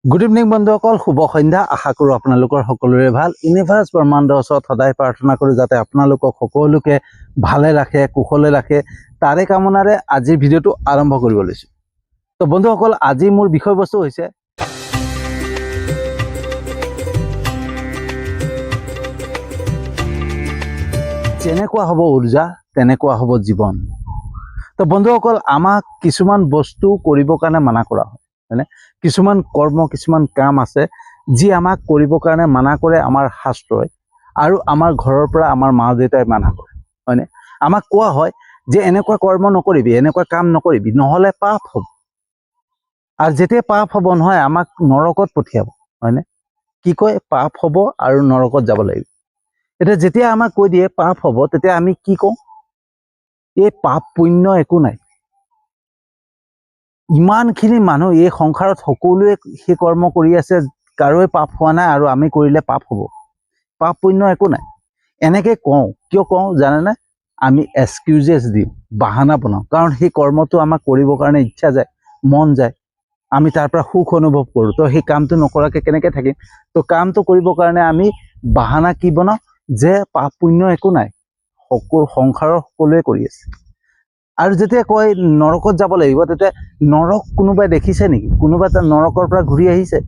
Good evening বন্ধুসকল, শুভ সন্ধ্যা। আশা কৰোঁ আপোনালোকৰ সকলোৰে ভাল। ইউনিভাৰ্ছ ব্ৰহ্মাণ্ডৰ ওচৰত সদায় প্ৰাৰ্থনা কৰোঁ যাতে আপোনালোকক সকলোকে ভালে ৰাখে, কুশলে ৰাখে। তাৰে কামনাৰে আজিৰ ভিডিঅ'টো আৰম্ভ কৰিব লৈছোঁ। তো বন্ধুসকল, আজি মোৰ বিষয়বস্তু হৈছে যেনেকুৱা হ'ব উৰ্জা তেনেকুৱা হ'ব জীৱন। তো বন্ধুসকল, আমাক কিছুমান বস্তু কৰিবৰ কাৰণে মানা কৰা হয়, হয়নে? কিছুমান কৰ্ম, কিছুমান কাম আছে যি আমাক কৰিবৰ কাৰণে মানা কৰে আমাৰ শাস্ত্ৰই, আৰু আমাৰ ঘৰৰ পৰা আমাৰ মা দেউতাই মানা কৰে, হয়নে? আমাক কোৱা হয় যে এনেকুৱা কৰ্ম নকৰিবি, এনেকুৱা কাম নকৰিবি, নহ'লে পাপ হ'ব। আৰু যেতিয়া পাপ হ'ব নহয়, আমাক নৰকত পঠিয়াব, হয়নে? কি কয়? পাপ হ'ব আৰু নৰকত যাব লাগিব। এতিয়া যেতিয়া আমাক কৈ দিয়ে পাপ হ'ব, তেতিয়া আমি কি কওঁ? এই পাপ পুণ্য একো নাই। ইমানখিনি মানুহ এই সংসাৰত সকলোৱে সেই কৰ্ম কৰি আছে, কাৰোৱে পাপ হোৱা নাই, আৰু আমি কৰিলে পাপ হ'ব। পাপ পুণ্য একো নাই এনেকৈ কওঁ। কিয় কওঁ জানেনে? আমি এক্সকিউজেছ দিওঁ, বাহানা বনাওঁ। কাৰণ সেই কৰ্মটো আমাক কৰিবৰ কাৰণে ইচ্ছা যায়, মন যায়, আমি তাৰ পৰা সুখ অনুভৱ কৰোঁ। তো সেই কামটো নকৰাকৈ কেনেকৈ থাকিম? তো কামটো কৰিবৰ কাৰণে আমি বাহানা কি বনাওঁ? যে পাপ পুণ্য একো নাই, সংসাৰৰ সকলোৱে কৰি আছে। আৰু যেতিয়া কয় নৰকত যাব লাগিব, তেতিয়া নৰক কোনোবাই দেখিছে নেকি? কোনোবাই তাৰ নৰকৰ পৰা ঘূৰি আহিছে?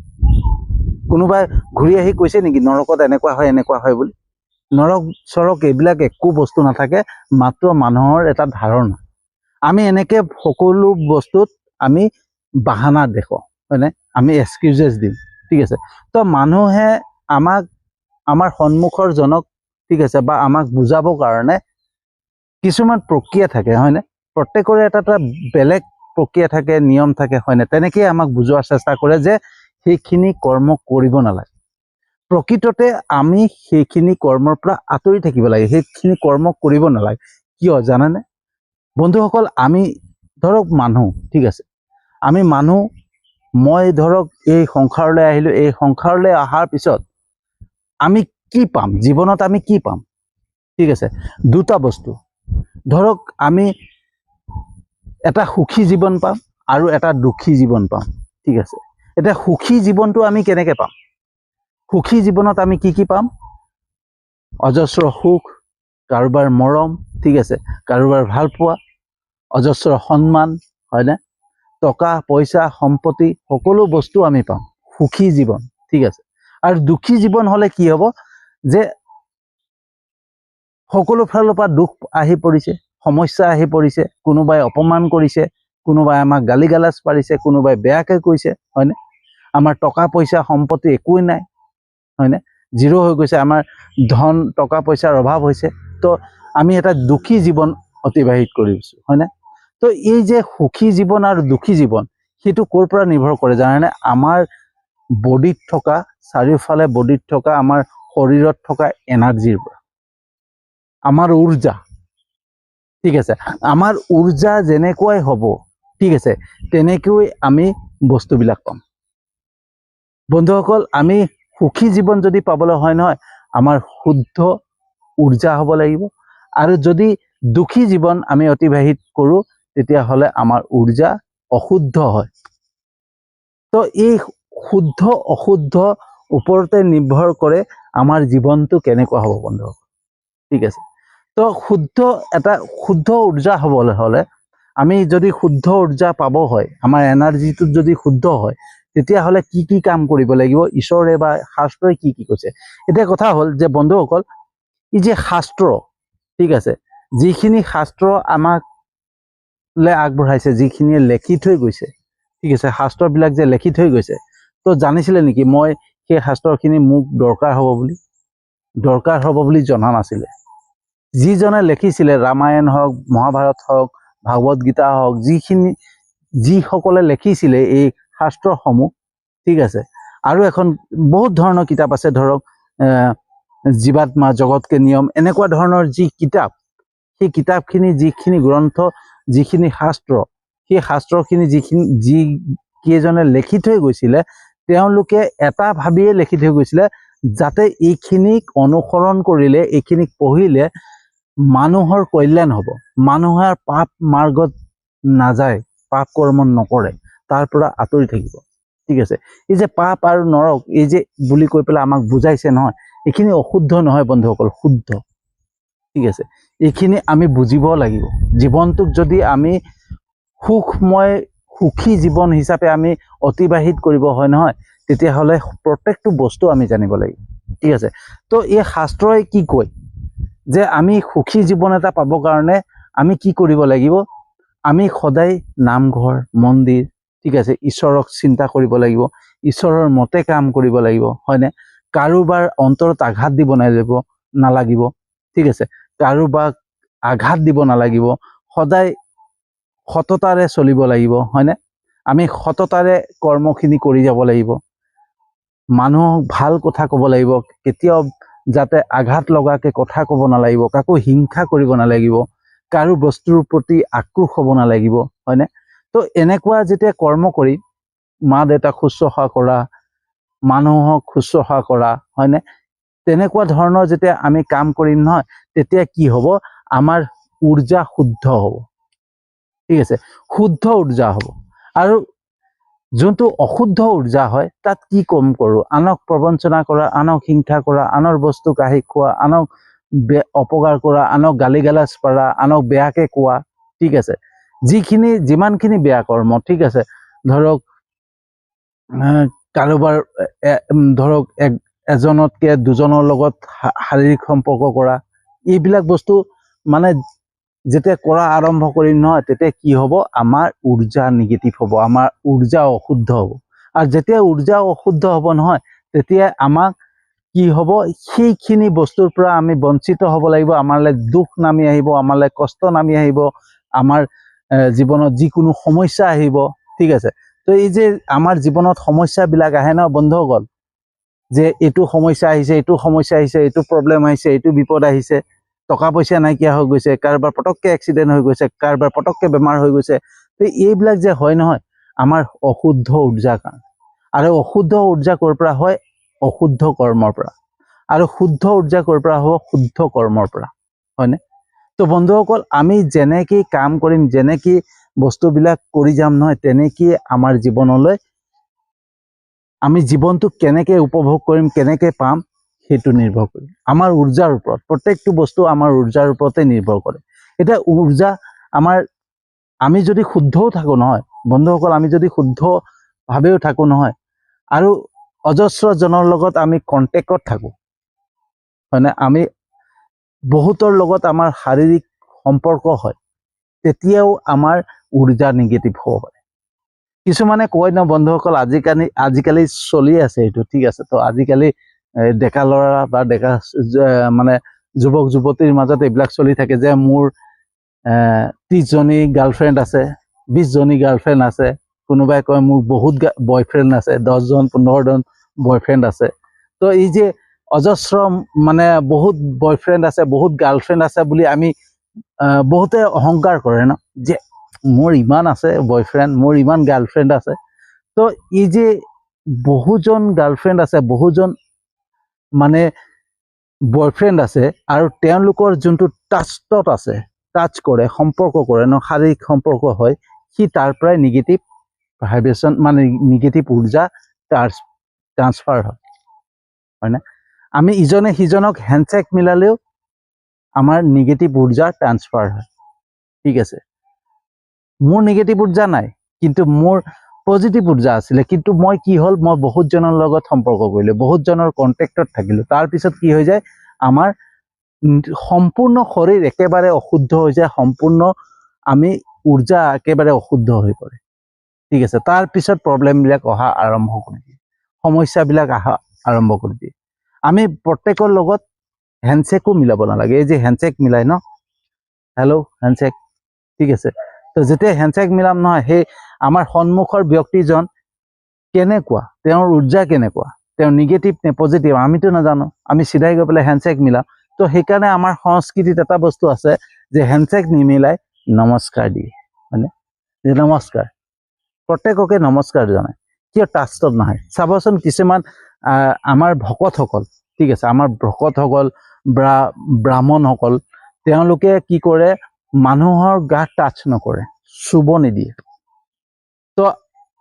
কোনোবাই ঘূৰি আহি কৈছে নেকি নৰকত এনেকুৱা হয় এনেকুৱা হয় বুলি? নৰক চৰক এইবিলাক একো বস্তু নাথাকে, মাত্ৰ মানুহৰ এটা ধাৰণা। আমি এনেকৈ সকলো বস্তুত আমি বাহানা দেখুৱাওঁ, হয়নে? আমি এক্সকিউজেছ দিম, ঠিক আছে? তো মানুহে আমাক, আমাৰ সন্মুখৰ জনক, ঠিক আছে, বা আমাক বুজাবৰ কাৰণে কিছুমান প্ৰক্ৰিয়া থাকে, হয়নে? প্ৰত্যেকৰে এটা এটা বেলেগ প্ৰক্ৰিয়া থাকে, নিয়ম থাকে, হয়নে? তেনেকেই আমাক বুজোৱাৰ চেষ্টা কৰে যে সেইখিনি কৰ্ম কৰিব নালাগে। প্ৰকৃততে আমি সেইখিনি কৰ্মৰ পৰা আঁতৰি থাকিব লাগে, সেইখিনি কৰ্ম কৰিব নালাগে। কিয় জানেনে বন্ধুসকল? আমি ধৰক মানুহ, ঠিক আছে, আমি মানুহ। মই ধৰক এই সংসাৰলৈ আহিলোঁ। এই সংসাৰলৈ অহাৰ পিছত আমি কি পাম? জীৱনত আমি কি পাম? ঠিক আছে, দুটা বস্তু। ধৰক আমি এটা সুখী জীৱন পাম আৰু এটা দুখী জীৱন পাম, ঠিক আছে? এতিয়া সুখী জীৱনটো আমি কেনেকৈ পাম? সুখী জীৱনত আমি কি কি পাম? অজস্ৰ সুখ, কাৰোবাৰ মৰম, ঠিক আছে, কাৰোবাৰ ভাল পোৱা, অজস্ৰ সন্মান, হয়নে? টকা পইচা সম্পত্তি সকলো বস্তু আমি পাম। সুখী জীৱন, ঠিক আছে। আৰু দুখী জীৱন হ'লে কি হ'ব? যে সকলো ফালৰ পৰা দুখ আহি পৰিছে, সমস্যা আহি পৰিছে। কোনোবাই অপমান কৰিছে, কোনোবাই আমাক গালি গালাজ পাৰিছে, কোনোবাই বেয়াকৈ কৈছে, হয়নে? আমাৰ টকা পইচা সম্পত্তি একোৱেই নাই, হয়নে? জিৰ' হৈ গৈছে, আমাৰ ধন টকা পইচাৰ অভাৱ হৈছে। তো আমি এটা দুখী জীৱন অতিবাহিত কৰিছোঁ, হয়নে? তো এই যে সুখী জীৱন আৰু দুখী জীৱন, সেইটো ক'ৰ পৰা নিৰ্ভৰ কৰে জানেনে? আমাৰ বডিত থকা, চাৰিওফালে বডিত থকা, আমাৰ শৰীৰত থকা এনাৰ্জিৰ পৰা, আমাৰ উৰ্জা, ঠিক আছে। আমাৰ উৰ্জা যেনেকুৱাই হ'ব, ঠিক আছে, তেনেকৈ আমি বস্তুবিলাক পাম। বন্ধুসকল, আমি সুখী জীৱন যদি পাবলৈ হয় নহয়, আমাৰ শুদ্ধ উৰ্জা হ'ব লাগিব। আৰু যদি দুখী জীৱন আমি অতিবাহিত কৰোঁ, তেতিয়াহ'লে আমাৰ উৰ্জা অশুদ্ধ হয়। তো এই শুদ্ধ অশুদ্ধ ওপৰতে নিৰ্ভৰ কৰে আমাৰ জীৱনটো কেনেকুৱা হ'ব বন্ধুসকল, ঠিক আছে? তো এটা শুদ্ধ উৰ্জা হ'বলৈ হ'লে, আমি যদি শুদ্ধ উৰ্জা পাব হয়, আমাৰ এনাৰ্জিটো যদি শুদ্ধ হয়, তেতিয়াহ'লে কি কি কাম কৰিব লাগিব? ঈশ্বৰে বা শাস্ত্ৰই কি কি কৈছে? এতিয়া কথা হ'ল যে বন্ধুসকল, এই যে শাস্ত্ৰ, ঠিক আছে, যিখিনি শাস্ত্ৰ আমাকলৈ আগবঢ়াইছে, যিখিনিয়ে লেখি থৈ গৈছে, ঠিক আছে, শাস্ত্ৰবিলাক যে লেখি থৈ গৈছে, তো জানিছিলে নেকি মই সেই শাস্ত্ৰখিনি মোক দৰকাৰ হ'ব বুলি জনা নাছিলে? যিজনে লিখিছিলে, ৰামায়ণ হওক, মহাভাৰত হওক, ভাগৱত গীতা হওক, যিসকলে লিখিছিলে এই শাস্ত্ৰসমূহ, ঠিক আছে, আৰু এখন বহুত ধৰণৰ কিতাপ আছে, ধৰক জীৱাত্মা জগতকে নিয়ম, এনেকুৱা ধৰণৰ যি কিতাপ, সেই কিতাপখিনি, যিখিনি গ্ৰন্থ, যিখিনি শাস্ত্ৰ, সেই শাস্ত্ৰখিনি যিকেইজনে লিখি থৈ গৈছিলে, তেওঁলোকে এটা ভাবিয়ে লিখি থৈ গৈছিলে, যাতে এইখিনিক অনুসৰণ কৰিলে, এইখিনিক পঢ়িলে মানুহৰ কল্যাণ হ'ব, মানুহৰ পাপ মাৰ্গত নাযায়, পাপ কৰ্ম নকৰে, তাৰ পৰা আঁতৰি থাকিব। ঠিক আছে। এই যে পাপ আৰু নৰক এই যে বুলি কৈ পেলাই আমাক বুজাইছে নহয়, এইখিনি অশুদ্ধ নহয় বন্ধুসকল, শুদ্ধ। ঠিক আছে, এইখিনি আমি বুজিব লাগিব। জীৱনটোক যদি আমি সুখী জীৱন হিচাপে আমি অতিবাহিত কৰিব হয় নহয়, তেতিয়াহ'লে প্ৰত্যেকটো বস্তু আমি জানিব লাগিব। ঠিক আছে, তো এই শাস্ত্ৰই কি কয় যে আমি সুখী জীৱন এটা পাবৰ কাৰণে আমি কি কৰিব লাগিব, আমি সদায় নামঘৰ মন্দিৰ, ঠিক আছে, ঈশ্বৰক চিন্তা কৰিব লাগিব, ঈশ্বৰৰ মতে কাম কৰিব লাগিব, হয়নে? কাৰোবাৰ অন্তৰত আঘাত দিব নালাগিব, ঠিক আছে, কাৰোবাক আঘাত দিব নালাগিব, সদায় সততাৰে চলিব লাগিব, হয়নে? আমি সততাৰে কৰ্মখিনি কৰি যাব লাগিব, মানুহক ভাল কথা ক'ব লাগিব, কেতিয়াও যাতে আঘাত লগাকে কথা ক'ব নালাগিব, কাকো হিংসা কৰিব নালাগিব, কাৰো বস্তুৰ প্ৰতি আক্ৰোশ হ'ব নালাগিব, হয়নে? তো এনেকুৱা যেতিয়া কৰ্ম কৰি মা দেউতাক শুশ্ৰূষা কৰা, মানুহক শুশ্ৰূষা কৰা, হয়নে? তেনেকুৱা ধৰণৰ যেতিয়া আমি কাম কৰিম নহয়, তেতিয়া কি হ'ব, আমাৰ উৰ্জা শুদ্ধ হ'ব। ঠিক আছে, শুদ্ধ উৰ্জা হ'ব। আৰু যোনটো অশুদ্ধ উৰ্জা হয় তাত কি কম কৰোঁ, আনক প্ৰবঞ্চনা কৰা, আনক হিংসা কৰা, আনৰ বস্তু কাঢ়ি খোৱা, আনক অপকাৰ কৰা, আনক গালি গালাজ পাৰা, আনক বেয়াকে কোৱা। ঠিক আছে, যিমানখিনি বেয়া কৰ্ম, ঠিক আছে, ধৰক কাৰোবাৰ ধৰক এজনতকে দুজনৰ লগত শাৰীৰিক সম্পৰ্ক কৰা, এইবিলাক বস্তু মানে যেতিয়া কৰা আৰম্ভ কৰিম নহয়, তেতিয়া কি হ'ব, আমাৰ উৰ্জা নিগেটিভ হ'ব, আমাৰ উৰ্জা অশুদ্ধ হ'ব। আৰু যেতিয়া উৰ্জা অশুদ্ধ হ'ব নহয়, তেতিয়া আমাক কি হ'ব, সেইখিনি বস্তুৰ পৰা আমি বঞ্চিত হ'ব লাগিব, আমালৈ দুখ নামি আহিব, আমালৈ কষ্ট নামি আহিব, আমাৰ জীৱনত যিকোনো সমস্যা আহিব। ঠিক আছে, তো এই যে আমাৰ জীৱনত সমস্যাবিলাক আহে ন বন্ধুসকল, যে এইটো সমস্যা আহিছে, এইটো সমস্যা আহিছে, এইটো প্ৰব্লেম আহিছে, এইটো বিপদ আহিছে, টকা পইচা নাইকিয়া হৈ গৈছে, কাৰোবাৰ পটককে এক্সিডেণ্ট হৈ গৈছে, কাৰোবাৰ পটককে বেমাৰ হৈ গৈছে, তো এইবিলাক যে হয় নহয়, আমাৰ অশুদ্ধ উৰ্জাৰ কাৰণে। আৰু অশুদ্ধ উৰ্জা ক'ৰ পৰা হয়, অশুদ্ধ কৰ্মৰ পৰা। আৰু শুদ্ধ উৰ্জা ক'ৰ পৰা হ'ব, শুদ্ধ কৰ্মৰ পৰা, হয়নে? তো বন্ধুসকল, আমি যেনেকৈ কাম কৰিম, যেনেকৈ বস্তুবিলাক কৰি যাম নহয়, তেনেকৈ আমাৰ জীৱনলৈ, আমি জীৱনটো কেনেকৈ উপভোগ কৰিম, কেনেকৈ পাম, সেইটো নিৰ্ভৰ কৰিম আমাৰ উৰ্জাৰ ওপৰত। প্ৰত্যেকটো বস্তু আমাৰ উৰ্জাৰ ওপৰতে নিৰ্ভৰ কৰে। এতিয়া উৰ্জা আমি যদি শুদ্ধও থাকোঁ নহয় বন্ধুসকল, আমি যদি শুদ্ধভাৱেও থাকোঁ নহয়, আৰু অজস্ৰজনৰ লগত আমি কণ্টেক্টত থাকোঁ, হয়নে? আমি বহুতৰ লগত আমাৰ শাৰীৰিক সম্পৰ্ক হয়, তেতিয়াও আমাৰ উৰ্জা নিগেটিভ হ'ব পাৰে। কিছুমানে কয় ন বন্ধুসকল, আজিকালি চলি আছে এইটো, ঠিক আছে, তো আজিকালি ডেকা ল'ৰা বা ডেকা মানে যুৱক যুৱতীৰ মাজত এইবিলাক চলি থাকে যে মোৰ 30জনী গাৰ্লফ্ৰেণ্ড আছে, 20জনী গাৰ্লফ্ৰেণ্ড আছে, কোনোবাই কয় মোৰ বহুত বয়ফ্ৰেণ্ড আছে, 10জন 15জন বয়ফ্ৰেণ্ড আছে। তো এই যে অজস্ৰ মানে বহুত বয়ফ্ৰেণ্ড আছে, বহুত গাৰ্লফ্ৰেণ্ড আছে বুলি আমি বহুতে অহংকাৰ কৰে ন, যে মোৰ ইমান আছে বয়ফ্ৰেণ্ড, মোৰ ইমান গাৰ্লফ্ৰেণ্ড আছে। তো এই যে বহুজন গাৰ্লফ্ৰেণ্ড আছে, বহুজন মানে বয়ফ্ৰেণ্ড আছে, আৰু তেওঁলোকৰ যোনটো টাচত আছে, টাচ কৰে, সম্পৰ্ক কৰে ন, শাৰীৰিক সম্পৰ্ক হয়, সি তাৰ পৰাই নিগেটিভ ভাইব্ৰেশ্যন মানে নিগেটিভ উৰ্জা ট্ৰান্সফাৰ হয়, হয়নে? আমি ইজনে সিজনক হেণ্ডছেক মিলালেও আমাৰ নিগেটিভ উৰ্জা ট্ৰান্সফাৰ হয়। ঠিক আছে, মোৰ নিগেটিভ উৰ্জা নাই, কিন্তু মোৰ পজিটিভ উৰ্জা আছিলে, কিন্তু মই কি হ'ল, মই বহুতজনৰ লগত সম্পৰ্ক কৰিলোঁ, বহুতজনৰ কণ্টেক্টত থাকিলোঁ, তাৰপিছত কি হৈ যায়, আমাৰ সম্পূৰ্ণ শৰীৰ একেবাৰে অশুদ্ধ হৈ যায়, সম্পূৰ্ণ আমি উৰ্জা একেবাৰে অশুদ্ধ হৈ পৰে। ঠিক আছে, তাৰপিছত প্ৰব্লেমবিলাক অহা আৰম্ভ কৰি দিয়ে, সমস্যাবিলাক অহা আৰম্ভ কৰি দিয়ে। আমি প্ৰত্যেকৰ লগত হেণ্ডছেকো মিলাব নালাগে। এই যে হেণ্ডছেক মিলাই ন, হেল্ল' হেণ্ডছেক, ঠিক আছে, তো যেতিয়া হেণ্ডছেক মিলাম নহয়, সেই আমাৰ সন্মুখৰ ব্যক্তিজন কেনেকুৱা, তেওঁৰ উৰ্জা কেনেকুৱা, তেওঁ নিগেটিভ নে পজিটিভ আমিতো নাজানো, আমি চিধাই গৈ পেলাই হেণ্ডছেক মিলাম। তো সেইকাৰণে আমাৰ সংস্কৃতিত এটা বস্তু আছে যে হেণ্ডছেক নিমিলাই নমস্কাৰ দিয়ে, হয়নে? যে নমস্কাৰ, প্ৰত্যেককে নমস্কাৰ জনায়, কিয় টাচত নাহে চাবচোন। কিছুমান আমাৰ ভকতসকল, ঠিক আছে, আমাৰ ভকতসকল বা ব্ৰাহ্মণসকল, তেওঁলোকে কি কৰে, মানুহৰ গাত টাচ নকৰে, চুব নিদিয়ে। তো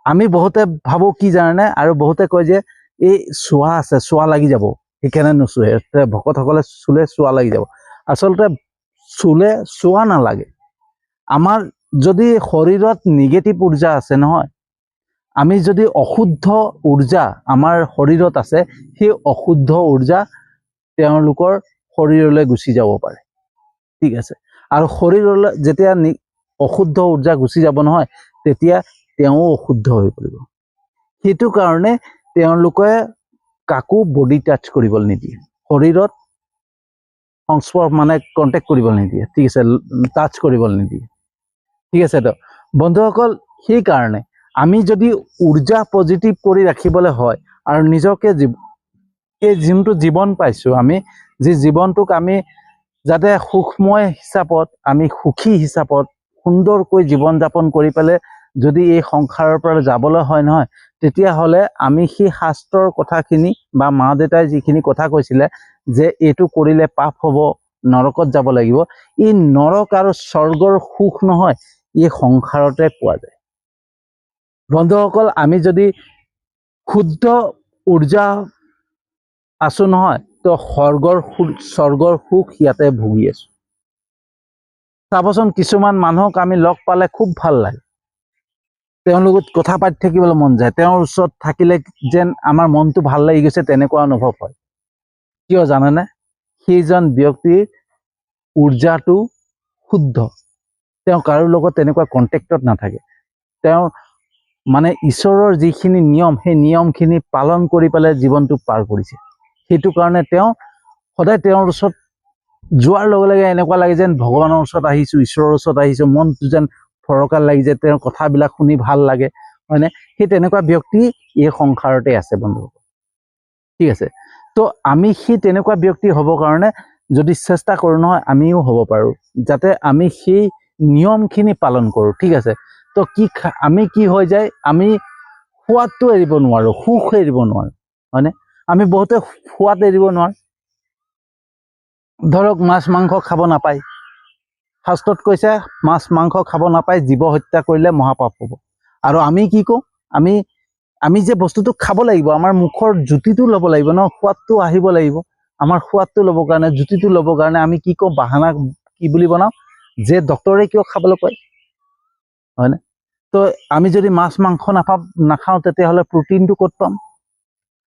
আমি বহুতে ভাবো কি জানে, আৰু বহুতে কয় যে এই চোৱা আছে, চোৱা লাগি যাব, সেইকাৰণে নুচুৱে, ভকতসকলে চুলে চোৱা লাগি যাব। আচলতে চুলে চোৱা নালাগে। আমাৰ যদি শৰীৰত নিগেটিভ উৰ্জা আছে নহয়, আমি যদি অশুদ্ধ উৰ্জা আমাৰ শৰীৰত আছে, সেই অশুদ্ধ উৰ্জা তেওঁলোকৰ শৰীৰলৈ গুচি যাব পাৰে। ঠিক আছে, আৰু শৰীৰলৈ যেতিয়া অশুদ্ধ উৰ্জা গুচি যাব নহয়, তেতিয়া তেওঁ অশুদ্ধ হৈ পৰিব। সেইটো কাৰণে তেওঁলোকে কাকো বডি টাচ কৰিবলৈ নিদিয়ে, শৰীৰত সংস্পৰ্শ মানে কণ্টেক্ট কৰিবলৈ নিদিয়ে। ঠিক আছে, টাচ কৰিবলৈ নিদিয়ে। ঠিক আছে, তো বন্ধুসকল, সেইকাৰণে আমি যদি উৰ্জা পজিটিভ কৰি ৰাখিবলৈ হয়, আৰু নিজকে এই যোনটো জীৱন পাইছোঁ, আমি যি জীৱনটোক আমি যাতে সুখময় হিচাপত, আমি সুখী হিচাপত সুন্দৰকৈ জীৱন যাপন কৰি পেলাই যদি এই সংসাৰৰ পৰা যাবলৈ হয় নহয়, তেতিয়াহ'লে আমি সেই শাস্ত্ৰৰ কথাখিনি বা মা দেউতাই যিখিনি কথা কৈছিলে যে এইটো কৰিলে পাপ হ'ব, নৰকত যাব লাগিব, এই নৰক আৰু স্বৰ্গৰ সুখ নহয়, এই সংসাৰতে পোৱা যায়। বন্ধুসকল, আমি যদি শুদ্ধ উৰ্জা আছো নহয়, তো স্বৰ্গৰ সুখ ইয়াতে ভুগি আছো। চাবচোন, কিছুমান মানুহক আমি লগ পালে খুব ভাল লাগে, তেওঁৰ লগত কথা পাতি থাকিবলৈ মন যায়, তেওঁৰ ওচৰত থাকিলে যেন আমাৰ মনটো ভাল লাগি গৈছে, তেনেকুৱা অনুভৱ হয়। কিয় জানেনে? সেইজন ব্যক্তিৰ উৰ্জাটো শুদ্ধ, তেওঁ কাৰো লগত তেনেকুৱা কণ্টেক্টত নাথাকে, তেওঁ মানে ঈশ্বৰৰ যিখিনি নিয়ম, সেই নিয়মখিনি পালন কৰি পেলাই জীৱনটো পাৰ কৰিছে। সেইটো কাৰণে তেওঁ সদায় তেওঁৰ ওচৰত যোৱাৰ লগে লগে এনেকুৱা লাগে যেন ভগৱানৰ ওচৰত আহিছোঁ, ঈশ্বৰৰ ওচৰত আহিছোঁ, মনটো যেন ফৰকাল লাগি যায়, তেওঁৰ কথাবিলাক শুনি ভাল লাগে, হয়নে? সেই তেনেকুৱা ব্যক্তি এই সংসাৰতে আছে বন্ধু। ঠিক আছে, তো আমি সেই তেনেকুৱা ব্যক্তি হ'বৰ কাৰণে যদি চেষ্টা কৰোঁ নহয়, আমিও হ'ব পাৰোঁ, যাতে আমি সেই নিয়মখিনি পালন কৰোঁ। ঠিক আছে, তো আমি কি হৈ যায়, আমি সোৱাদটো এৰিব নোৱাৰোঁ, সুখ এৰিব নোৱাৰোঁ, হয়নে? আমি বহুতে সোৱাদ এৰিব নোৱাৰোঁ। ধৰক, মাছ মাংস খাব নাপায়, শাস্ত্ৰত কৈছে মাছ মাংস খাব নাপায়, জীৱ হত্যা কৰিলে মহাপাপ হ'ব। আৰু আমি কি কওঁ, আমি যে বস্তুটো খাব লাগিব, আমাৰ মুখৰ জুতিটো ল'ব লাগিব ন, সোৱাদটো আহিব লাগিব। আমাৰ সোৱাদটো ল'বৰ কাৰণে, জুতিটো ল'বৰ কাৰণে আমি কি কওঁ, বাহানা কি বুলি বনাওঁ, যে ডক্তৰে কিয় খাবলৈ কয়, হয়নে? তো আমি যদি মাছ মাংস নাখাওঁ, তেতিয়াহ'লে প্ৰটিনটো ক'ত পাম?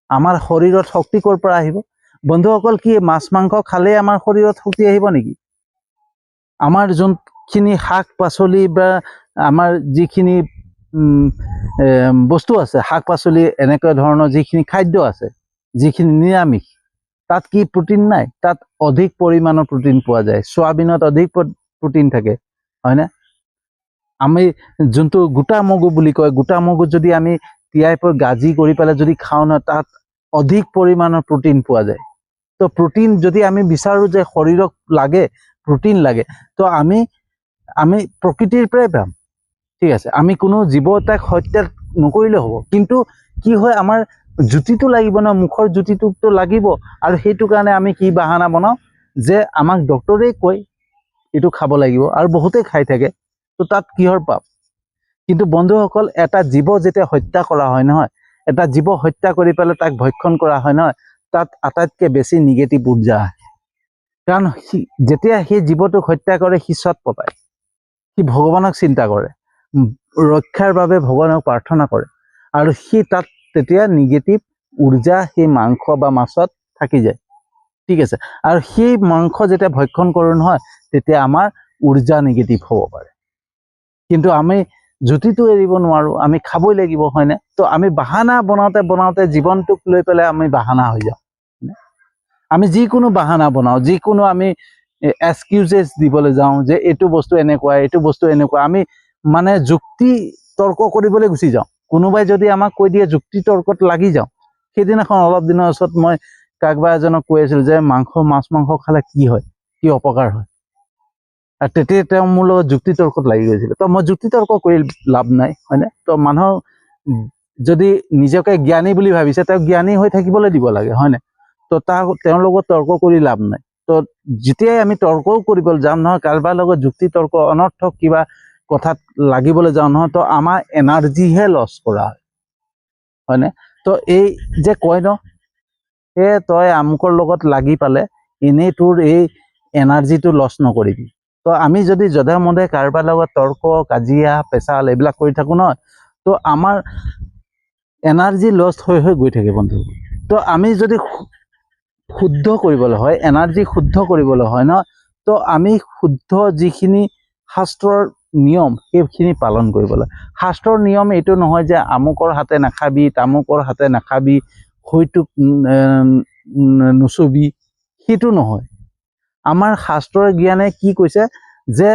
আমাৰ শৰীৰত শক্তি ক'ৰ পৰা আহিব? বন্ধুসকল, কি মাছ মাংস খালেই আমাৰ শৰীৰত শক্তি আহিব নেকি? আমাৰ যোনখিনি শাক পাচলি বা আমাৰ যিখিনি বস্তু আছে, শাক পাচলি এনেকুৱা ধৰণৰ যিখিনি খাদ্য আছে, যিখিনি নিৰামিষ, তাত কি প্ৰটিন নাই? তাত অধিক পৰিমাণৰ প্ৰটিন পোৱা যায়। চয়াবিনত অধিক প্ৰটিন থাকে, হয়নে? আমি যোনটো গোটা মগু বুলি কয়, গোটা মগু যদি আমি তিয়াই গাজি কৰি পেলাই যদি খাওঁ ন, তাত অধিক পৰিমাণৰ প্ৰটিন পোৱা যায়। তো প্ৰটিন যদি আমি বিচাৰোঁ যে শৰীৰক লাগে, প্ৰটিন লাগে, তো আমি প্ৰকৃতিৰ পৰাই পাম। ঠিক আছে, আমি কোনো জীৱ এটাক হত্যা নকৰিলেও হ'ব, কিন্তু কি হয়, আমাৰ জুতিটো লাগিব ন, মুখৰ জুতিটোতো লাগিব। আৰু সেইটো কাৰণে আমি কি বাহানা বনাওঁ, যে আমাক ডক্তৰে কয় এইটো খাব লাগিব, আৰু বহুতেই খাই থাকে, তো তাত কিহৰ পাপ? কিন্তু বন্ধুসকল, এটা জীৱ যেতিয়া হত্যা কৰা হয় নহয়, এটা জীৱ হত্যা কৰি পেলাই তাক ভক্ষণ কৰা হয় নহয়, তাত আটাইতকৈ বেছি নিগেটিভ উৰ্জা আহে। কাৰণ যেতিয়া সেই জীৱটোক হত্যা কৰে, সি সৎ পতায়, সি ভগৱানক চিন্তা কৰে, ৰক্ষাৰ বাবে ভগৱানক প্ৰাৰ্থনা কৰে, আৰু সি তাত তেতিয়া নিগেটিভ উৰ্জা সেই মাংস বা মাছত থাকি যায়। ঠিক আছে, আৰু সেই মাংস যেতিয়া ভক্ষণ কৰোঁ নহয়, তেতিয়া আমাৰ উৰ্জা নিগেটিভ হ'ব পাৰে। কিন্তু আমি জুতিটো এৰিব নোৱাৰোঁ, আমি খাবই লাগিব, হয়নে? তো আমি বাহানা বনাওঁতে জীৱনটোক লৈ পেলাই আমি বাহানা হৈ যাওঁ। আমি যিকোনো বাহানা বনাওঁ, যিকোনো আমি এক্সকিউজেছ দিবলৈ যাওঁ, যে এইটো বস্তু এনেকুৱা, এইটো বস্তু এনেকুৱা, আমি মানে যুক্তি তৰ্ক কৰিবলৈ গুচি যাওঁ। কোনোবাই যদি আমাক কৈ দিয়ে, যুক্তি তৰ্কত লাগি যাওঁ। সেইদিনাখন অলপ দিনৰ পিছত মই কাৰোবাৰ এজনক কৈ আছিলোঁ যে মাছ মাংস খালে কি হয়, কি অপকাৰ হয়, আৰু তেতিয়া তেওঁ মোৰ লগত যুক্তি তৰ্কত লাগি গৈছিলে। তো মই যুক্তি তৰ্ক কৰি লাভ নাই, হয়নে? তো মানুহৰ যদি নিজকে জ্ঞানী বুলি ভাবিছে, তেওঁ জ্ঞানী হৈ থাকিবলৈ দিব লাগে, হয়নে? তো তেওঁৰ লগত তৰ্ক কৰি লাভ নাই। তো যেতিয়াই আমি তৰ্কও কৰিবলৈ যাম নহয়, কাৰোবাৰ লগত যুক্তি তৰ্ক অনৰ্থক কিবা কথাত লাগিবলৈ যাওঁ নহয় তো আমাৰ এনাৰ্জিহে লছ কৰা হয়নে। তো এই যে কয় ন তই আমুকৰ লগত লাগি পালে এনেই তোৰ এই এনাৰ্জিটো লছ নকৰিবি। তো আমি যদি যধে মধে কাৰোবাৰ লগত তৰ্ক কাজিয়া পেচাল এইবিলাক কৰি থাকোঁ নহয় তো আমাৰ এনাৰ্জি লছ হৈ গৈ থাকে বন্ধু। তো আমি যদি শুদ্ধ কৰিবলৈ হয় এনাৰ্জি শুদ্ধ কৰিবলৈ হয় ন তো আমি শুদ্ধ যিখিনি শাস্ত্ৰৰ নিয়ম সেইখিনি পালন কৰিব লাগে। শাস্ত্ৰৰ নিয়ম এইটো নহয় যে আমুকৰ হাতে নাখাবি তামুকৰ হাতে নাখাবি হয়তোক নুচুবি, সেইটো নহয়। আমাৰ শাস্ত্ৰৰ জ্ঞানে কি কৈছে যে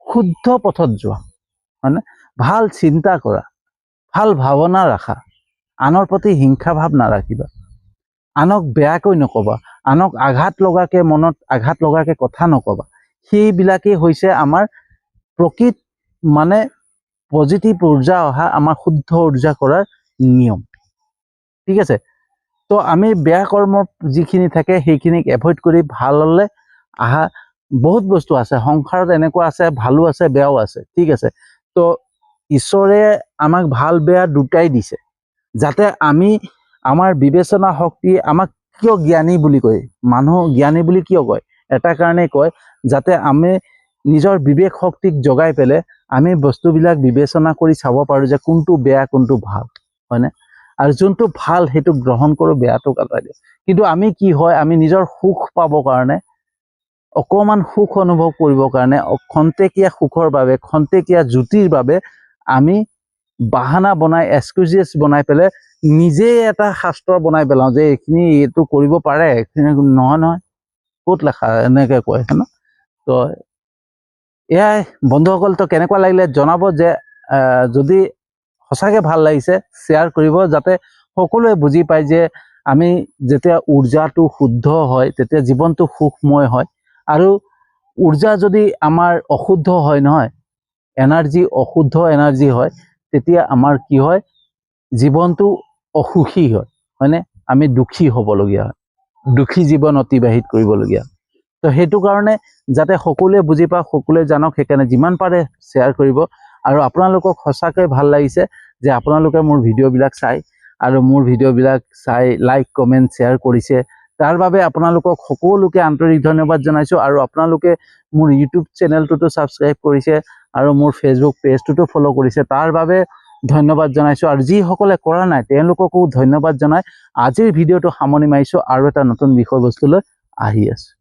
শুদ্ধ পথত যোৱা হয়নে, ভাল চিন্তা কৰা, ভাল ভাৱনা ৰাখা, আনৰ প্ৰতি হিংসা ভাৱ নাৰাখিবা, আনক বেয়াকৈ নকবা, আনক আঘাত লগাকে মনত আঘাত লগাকে কথা নকবা। সেইবিলাকেই হৈছে আমাৰ প্ৰকৃত মানে পজিটিভ উৰ্জা অহা আমাৰ শুদ্ধ উৰ্জা কৰাৰ নিয়ম। ঠিক আছে। তো আমি বেয়া কৰ্ম যিখিনি থাকে সেইখিনিক এভইড কৰি ভাললৈ আহা বহুত বস্তু আছে সংসাৰত, এনেকুৱা আছে ভালো আছে বেয়াও আছে। ঠিক আছে। তো ঈশ্বৰে আমাক ভাল বেয়া দুটাই দিছে যাতে আমি আমাৰ বিবেচনা শক্তি, আমাক কিয় জ্ঞানী বুলি কয়, মানুহ জ্ঞানী বুলি কিয় কয়, এটা কাৰণে কয় যাতে আমি নিজৰ বিবেক শক্তিক জগাই পেলাই আমি বস্তুবিলাক বিবেচনা কৰি চাব পাৰোঁ যে কোনটো বেয়া কোনটো ভাল হয়নে, আৰু যোনটো ভাল সেইটো গ্ৰহণ কৰোঁ, বেয়াটো আঁতৰাই দিওঁ। কিন্তু আমি কি হয় আমি নিজৰ সুখ পাবৰ কাৰণে, অকণমান সুখ অনুভৱ কৰিবৰ কাৰণে, খন্তেকীয়া সুখৰ বাবে, খন্তেকীয়া জ্যোতিৰ বাবে আমি বাহানা বনাই এক্সকিউজেছ বনাই পেলাই নিজেই এটা শাস্ত্ৰ বনাই পেলাওঁ যে এইখিনি এইটো কৰিব পাৰে, এইখিনি নহয় নহয় ক'ত লেখা এনেকৈ কয় ন। তো এয়াই বন্ধুসকল, তো কেনেকুৱা লাগিলে জনাব, যে যদি সঁচাকৈ ভাল লাগিছে শ্বেয়াৰ কৰিব যাতে সকলোৱে বুজি পায় যে আমি যেতিয়া উৰ্জাটো শুদ্ধ হয় তেতিয়া জীৱনটো সুখময় হয়। আৰু উৰ্জা যদি আমাৰ অশুদ্ধ হয় নহয়, এনাৰ্জি অশুদ্ধ এনাৰ্জি হয়, তেতিয়া আমাৰ কি হয় জীৱনটো অসুখী হয় হয়নে, আমি দুখী হ'বলগীয়া হয়, দুখী জীৱন অতিবাহিত কৰিবলগীয়া হয়। তো সেইটো কাৰণে যাতে সকলোৱে বুজি পাওক, সকলোৱে জানক, সেইকাৰণে যিমান পাৰে শ্বেয়াৰ কৰিব। আৰু আপোনালোকক সঁচাকৈ ভাল লাগিছে যে আপোনালোকে মোৰ ভিডিঅ'বিলাক চাই আৰু মোৰ ভিডিঅ'বিলাক চাই লাইক কমেণ্ট শ্বেয়াৰ কৰিছে, তাৰ বাবে আপোনালোকক সকলোকে আন্তৰিক ধন্যবাদ জনাইছোঁ। আৰু আপোনালোকে মোৰ ইউটিউব চেনেলটোতো ছাবস্ক্ৰাইব কৰিছে আৰু মোৰ ফেচবুক পেজটোতো ফ'ল' কৰিছে, তাৰ বাবে ধন্যবাদ জনাইছোঁ। আৰু যিসকলে কৰা নাই তেওঁলোককো ধন্যবাদ জনাই আজিৰ ভিডিঅ'টো সামৰণি মাৰিছোঁ আৰু এটা নতুন বিষয়বস্তুলৈ আহি আছোঁ।